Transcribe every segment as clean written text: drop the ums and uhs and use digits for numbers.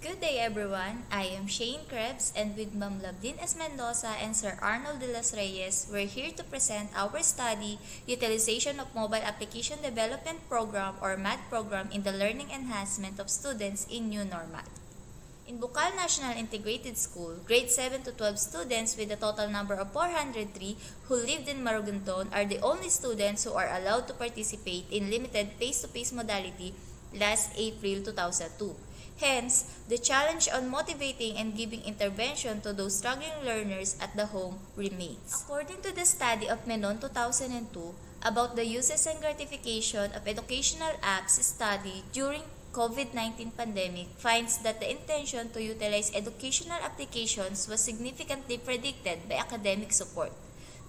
Good day everyone, I am Shane Krebs and with Ma'am Labdin S. Mendoza and Sir Arnold de los Reyes, we're here to present our study, Utilization of Mobile Application Development Program or MAD program in the Learning Enhancement of Students in New Normal. In Bukal National Integrated School, grade 7 to 12 students with a total number of 403 who lived in Marugunton are the only students who are allowed to participate in limited face-to-face modality last April 2002. Hence, the challenge on motivating and giving intervention to those struggling learners at the home remains. According to the study of Menon 2002 about the uses and gratification of educational apps study during COVID-19 pandemic finds that the intention to utilize educational applications was significantly predicted by academic support,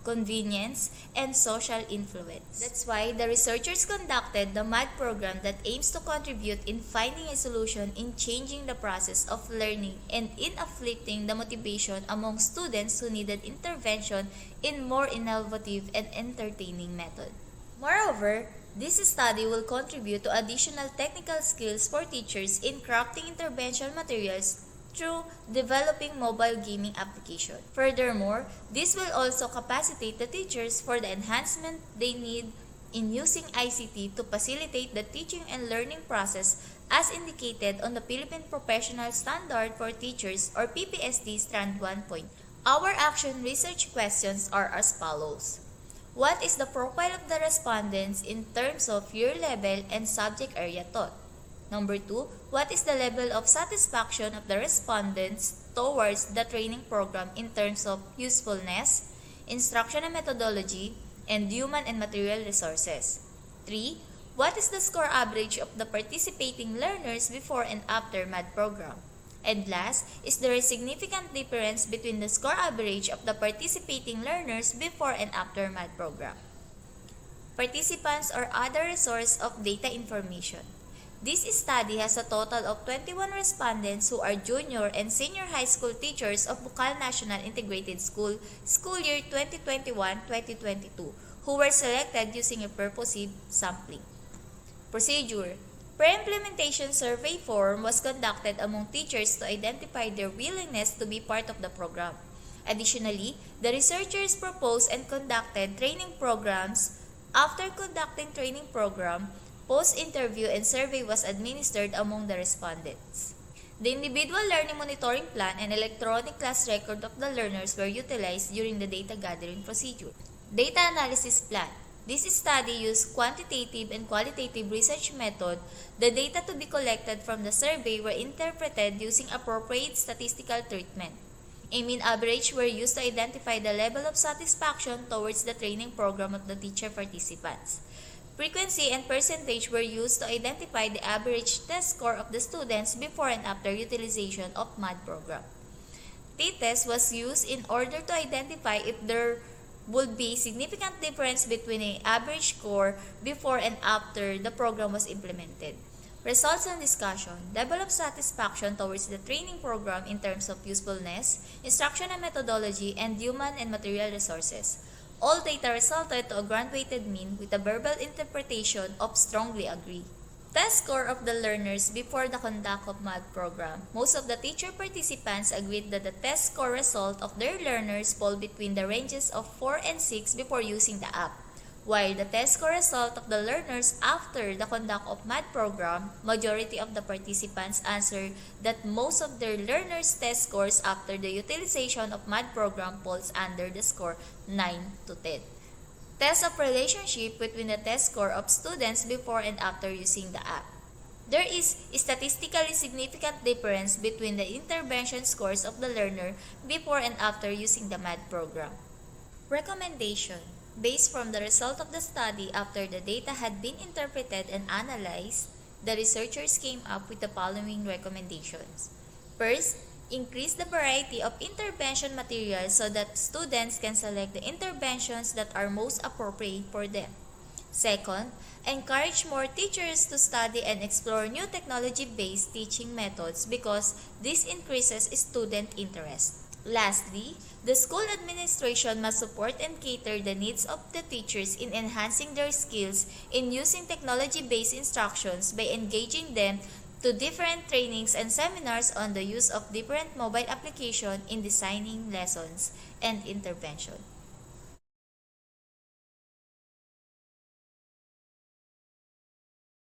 convenience, and social influence. That's why the researchers conducted the MAD program that aims to contribute in finding a solution in changing the process of learning and in uplifting the motivation among students who needed intervention in more innovative and entertaining method. Moreover, this study will contribute to additional technical skills for teachers in crafting intervention materials through developing mobile gaming application. Furthermore, this will also capacitate the teachers for the enhancement they need in using ICT to facilitate the teaching and learning process as indicated on the Philippine Professional Standard for Teachers or PPST Strand 1. Our action research questions are as follows. What is the profile of the respondents in terms of year level and subject area taught? Number 2, what is the level of satisfaction of the respondents towards the training program in terms of usefulness, instruction and methodology, and human and material resources? 3, what is the score average of the participating learners before and after MAD program? And last, is there a significant difference between the score average of the participating learners before and after MAD program? Participants or other resource of data information. This study has a total of 21 respondents who are junior and senior high school teachers of Bukal National Integrated School, school year 2021-2022, who were selected using a purposive sampling. Procedure. Pre-implementation survey form was conducted among teachers to identify their willingness to be part of the program. Additionally, the researchers proposed and conducted training programs. After conducting training program, post-interview and survey was administered among the respondents. The individual learning monitoring plan and electronic class record of the learners were utilized during the data gathering procedure. Data analysis plan. This study used quantitative and qualitative research method. The data to be collected from the survey were interpreted using appropriate statistical treatment. A mean average were used to identify the level of satisfaction towards the training program of the teacher participants. Frequency and percentage were used to identify the average test score of the students before and after utilization of MAD program. T-test was used in order to identify if there would be significant difference between an average score before and after the program was implemented. Results and discussion. Level of satisfaction towards the training program in terms of usefulness, instruction and methodology, and human and material resources. All data resulted to a grant-weighted mean with a verbal interpretation of strongly agree. Test score of the learners before the conduct of MAD program. Most of the teacher participants agreed that the test score result of their learners fall between the ranges of 4 and 6 before using the app. While the test score result of the learners after the conduct of MAD program, majority of the participants answered that most of their learners' test scores after the utilization of MAD program falls under the score 9 to 10. Test of relationship between the test score of students before and after using the app. There is a statistically significant difference between the intervention scores of the learner before and after using the MAD program. Recommendation. Based from the result of the study after the data had been interpreted and analyzed, the researchers came up with the following recommendations. First, increase the variety of intervention materials so that students can select the interventions that are most appropriate for them. Second, encourage more teachers to study and explore new technology-based teaching methods because this increases student interest. Lastly, the school administration must support and cater the needs of the teachers in enhancing their skills in using technology-based instructions by engaging them to different trainings and seminars on the use of different mobile application in designing lessons and intervention.